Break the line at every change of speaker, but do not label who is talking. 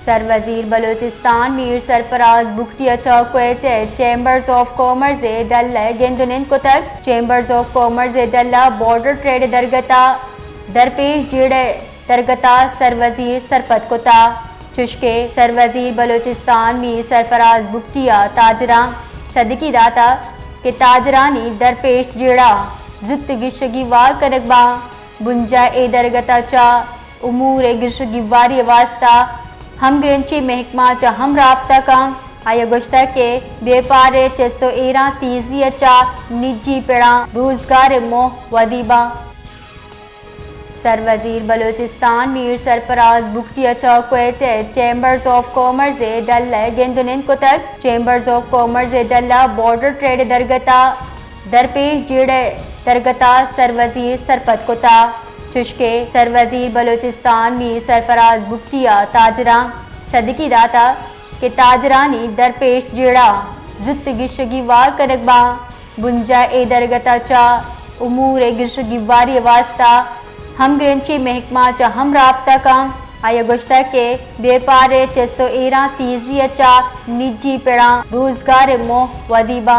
सरवजीर बलूचिस्तान मीर सरफराज बुखटिया चौकवेट chambers of commerce दल गेंदुनिन कुतक चेंबर्स ऑफ कॉमर्स दल बॉर्डर ट्रेड दरगता दरपेश जीड़े दरगता सरवजीर सरपत कुता चुश्के सरवजीर बलूचिस्तान मीर सरफराज बुखटिया ताजरा सदकी दाता के ताजरानी दरपेश जीड़ा जित गिशगी वार कनकबा बुंजा ए दरगता चा उमूर गिशगी वारी वास्ता हम ग्रेंची महकमा चा हम राबता का आया गुश्ता के व्यापार चस्तो एरा तीजी चा निजी पेड़ा रोजगार मोह वदीबा सरवजीर बलूचिस्तान मीर सरफराज बुखटिया चौकवेट चेंबर्स ऑफ कॉमर्स दल गेंदुनिन कुतक चेंबर्स ऑफ कॉमर्स दल बॉर्डर ट्रेड दरगता दरपेश जीड़े दरगता सरवजीर सरपत कुता चुश्के सरवजीर बलूचिस्तान मीर सरफराज बुखटिया ताजरा सदकी दाता के ताजरानी दरपेश जीड़ा जित गिशगी वार कनकबा बुंजा ए दरगता चा उमूर गिशगी वारी वास्ता हम ग्रेंची महकमा चा हम राबता का आया गुश्ता के व्यापार चस्तो एरा तीजी चा निजी पेड़ा रोजगार मोह वदीबा।